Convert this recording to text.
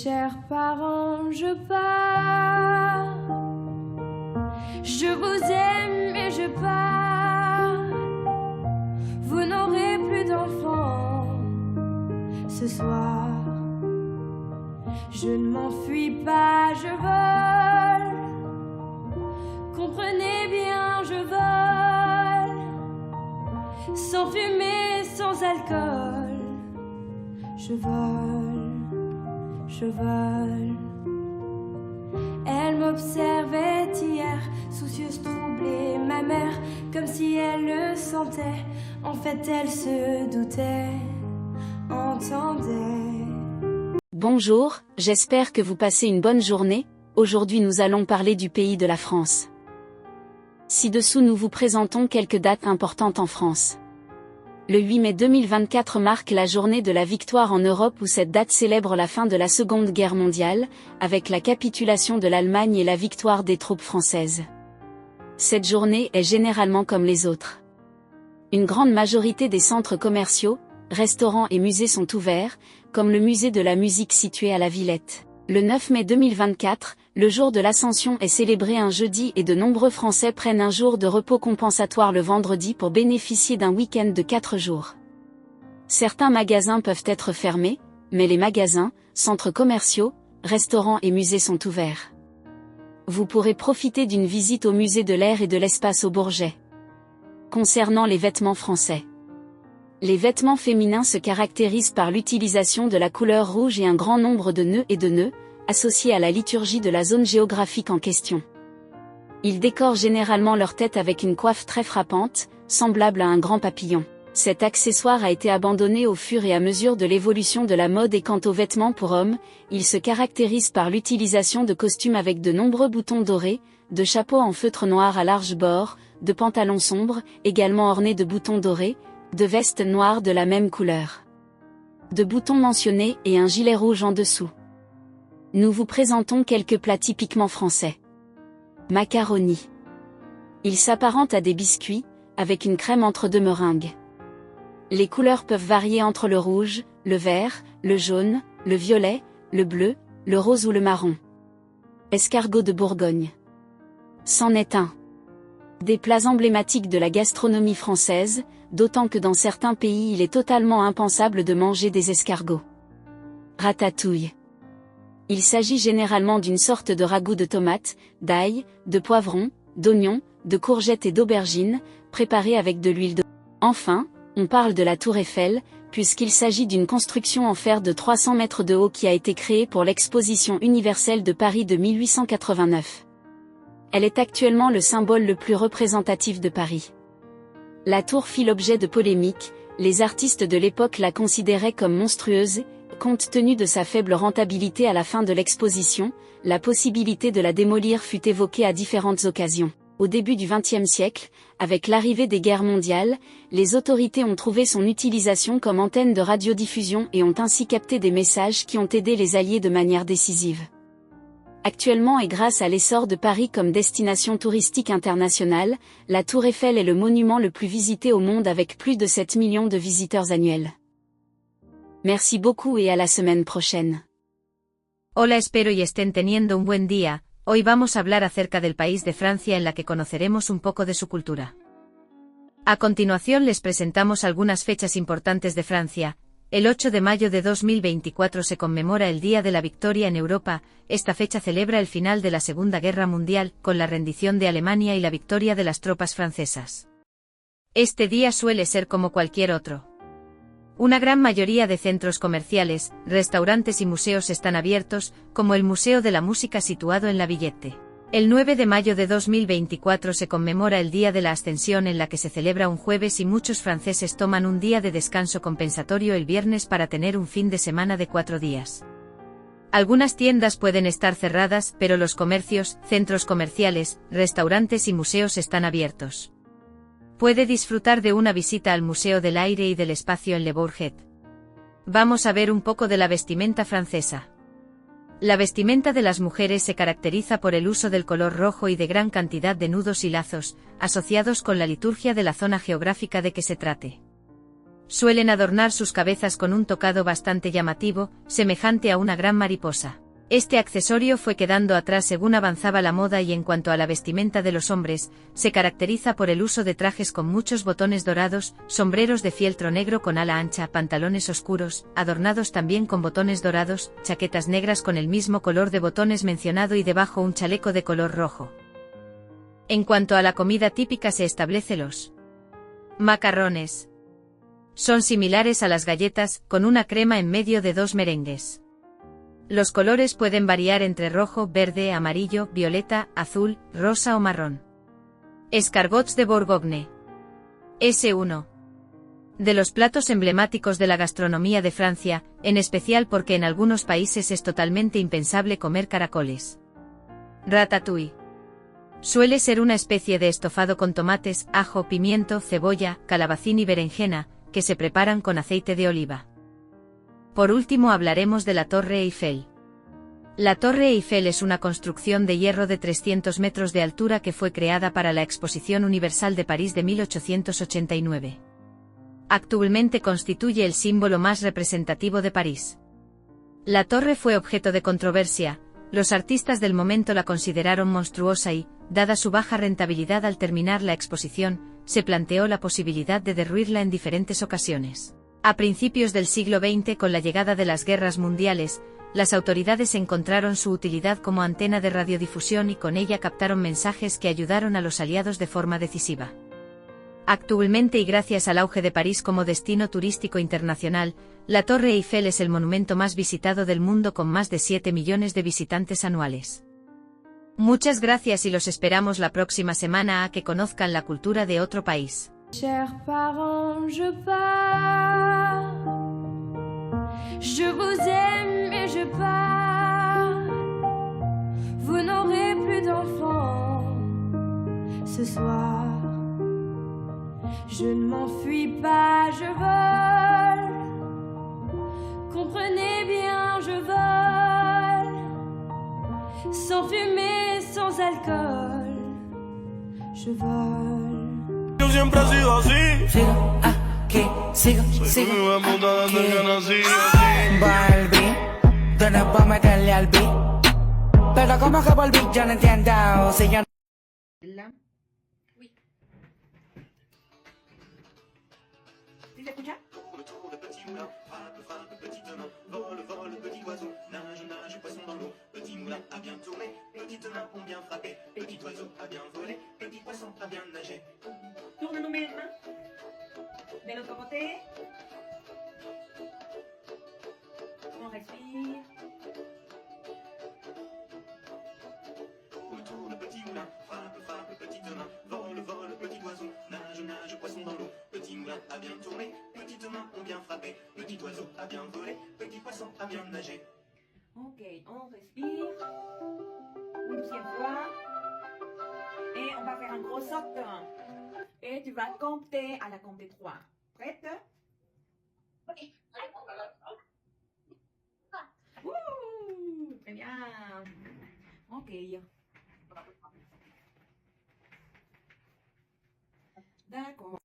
Chers parents, je pars. Je vous aime et je pars. Vous n'aurez plus d'enfants ce soir. Je ne m'enfuis pas, je vole. Comprenez bien, je vole. Sans fumée, sans alcool. Je vole. Elle m'observait hier, soucieuse, troublée, ma mère, comme si elle le sentait. En fait, elle se doutait, entendait. Bonjour, j'espère que vous passez une bonne journée. Aujourd'hui nous allons parler du pays de la France. Ci-dessous nous vous présentons quelques dates importantes en France. Le 8 mai 2024 marque la journée de la victoire en Europe où cette date célèbre la fin de la Seconde Guerre mondiale, avec la capitulation de l'Allemagne et la victoire des troupes françaises. Cette journée est généralement comme les autres. Une grande majorité des centres commerciaux, restaurants et musées sont ouverts, comme le musée de la musique situé à la Villette. Le 9 mai 2024, le jour de l'Ascension est célébré un jeudi et de nombreux Français prennent un jour de repos compensatoire le vendredi pour bénéficier d'un week-end de 4 jours. Certains magasins peuvent être fermés, mais les magasins, centres commerciaux, restaurants et musées sont ouverts. Vous pourrez profiter d'une visite au musée de l'air et de l'espace au Bourget. Concernant les vêtements français. Les vêtements féminins se caractérisent par l'utilisation de la couleur rouge et un grand nombre de nœuds et de nœuds, associés à la liturgie de la zone géographique en question. Ils décorent généralement leur tête avec une coiffe très frappante, semblable à un grand papillon. Cet accessoire a été abandonné au fur et à mesure de l'évolution de la mode et quant aux vêtements pour hommes, ils se caractérisent par l'utilisation de costumes avec de nombreux boutons dorés, de chapeaux en feutre noir à large bord, de pantalons sombres, également ornés de boutons dorés, de vestes noires de la même couleur, de boutons mentionnés et un gilet rouge en dessous. Nous vous présentons quelques plats typiquement français. Macaroni. Il s'apparente à des biscuits, avec une crème entre deux meringues. Les couleurs peuvent varier entre le rouge, le vert, le jaune, le violet, le bleu, le rose ou le marron. Escargot de Bourgogne. C'en est un des plats emblématiques de la gastronomie française, d'autant que dans certains pays il est totalement impensable de manger des escargots. Ratatouille. Il s'agit généralement d'une sorte de ragoût de tomates, d'ail, de poivrons, d'oignons, de courgettes et d'aubergines, préparé avec de l'huile d'olive. Enfin, on parle de la Tour Eiffel, puisqu'il s'agit d'une construction en fer de 300 mètres de haut qui a été créée pour l'Exposition universelle de Paris de 1889. Elle est actuellement le symbole le plus représentatif de Paris. La tour fit l'objet de polémiques, les artistes de l'époque la considéraient comme monstrueuse, compte tenu de sa faible rentabilité à la fin de l'exposition, la possibilité de la démolir fut évoquée à différentes occasions. Au début du XXe siècle, avec l'arrivée des guerres mondiales, les autorités ont trouvé son utilisation comme antenne de radiodiffusion et ont ainsi capté des messages qui ont aidé les Alliés de manière décisive. Actuellement et grâce à l'essor de Paris comme destination touristique internationale, la Tour Eiffel est le monument le plus visité au monde avec plus de 7 millions de visiteurs annuels. Merci beaucoup et à la semaine prochaine. Hola, espero y estén teniendo un buen día. Hoy vamos a hablar acerca del país de Francia en la que conoceremos un poco de su cultura. A continuación les presentamos algunas fechas importantes de Francia. El 8 de mayo de 2024 se conmemora el Día de la Victoria en Europa. Esta fecha celebra el final de la Segunda Guerra Mundial, con la rendición de Alemania y la victoria de las tropas francesas. Este día suele ser como cualquier otro. Una gran mayoría de centros comerciales, restaurantes y museos están abiertos, como el Museo de la Música situado en la Villette. El 9 de mayo de 2024 se conmemora el Día de la Ascensión en la que se celebra un jueves y muchos franceses toman un día de descanso compensatorio el viernes para tener un fin de semana de 4 días. Algunas tiendas pueden estar cerradas, pero los comercios, centros comerciales, restaurantes y museos están abiertos. Puede disfrutar de una visita al Museo del Aire y del Espacio en Le Bourget. Vamos a ver un poco de la vestimenta francesa. La vestimenta de las mujeres se caracteriza por el uso del color rojo y de gran cantidad de nudos y lazos, asociados con la liturgia de la zona geográfica de que se trate. Suelen adornar sus cabezas con un tocado bastante llamativo, semejante a una gran mariposa. Este accesorio fue quedando atrás según avanzaba la moda y en cuanto a la vestimenta de los hombres, se caracteriza por el uso de trajes con muchos botones dorados, sombreros de fieltro negro con ala ancha, pantalones oscuros, adornados también con botones dorados, chaquetas negras con el mismo color de botones mencionado y debajo un chaleco de color rojo. En cuanto a la comida típica se establece los macarrones. Son similares a las galletas, con una crema en medio de dos merengues. Los colores pueden variar entre rojo, verde, amarillo, violeta, azul, rosa o marrón. Escargots de Bourgogne. S1. De los platos emblemáticos de la gastronomía de Francia, en especial porque en algunos países es totalmente impensable comer caracoles. Ratatouille. Suele ser una especie de estofado con tomates, ajo, pimiento, cebolla, calabacín y berenjena, que se preparan con aceite de oliva. Por último hablaremos de la Torre Eiffel. La Torre Eiffel es una construcción de hierro de 300 metros de altura que fue creada para la Exposición Universal de París de 1889. Actualmente constituye el símbolo más representativo de París. La torre fue objeto de controversia, los artistas del momento la consideraron monstruosa y, dada su baja rentabilidad al terminar la exposición, se planteó la posibilidad de derruirla en diferentes ocasiones. A principios del siglo XX, con la llegada de las guerras mundiales, las autoridades encontraron su utilidad como antena de radiodifusión y con ella captaron mensajes que ayudaron a los aliados de forma decisiva. Actualmente y gracias al auge de París como destino turístico internacional, la Torre Eiffel es el monumento más visitado del mundo con más de 7 millones de visitantes anuales. Muchas gracias y los esperamos la próxima semana a que conozcan la cultura de otro país. Chers parents, je pars. Je vous aime et je pars. Vous n'aurez plus d'enfants ce soir. Je ne m'enfuis pas, je vole. Comprenez bien, je vole. Sans fumée, sans alcool. Je vole. Yo siempre he sido así. Sigo aquí, sigo aquí. Barbie, tú no puedes meterle al beat. Pero como que volví, yo no entiendo. Si yo Oui. ¿Sí se escucha? Vole, vole, petit oiseau, nage, nage, poisson dans l'eau. Petit moulin a bien tourné, petites mains ont bien frappé. Petit oiseau a bien volé, petit poisson a bien nagé. Tourne nos mains. De l'autre côté. On respire. Autour le petit moulin, frappe, frappe, petites mains. Vole, vole, petit oiseau, nage, nage, poisson dans l'eau. Petit moulin a bien tourné, petites mains ont bien frappé. Petit oiseau a bien volé, petit poisson a bien nagé. Ok, on respire. Une deuxième fois. Et on va faire un gros saut. Et tu vas compter à la compte de 3. Prête? Ok. Très bien. Ok. D'accord.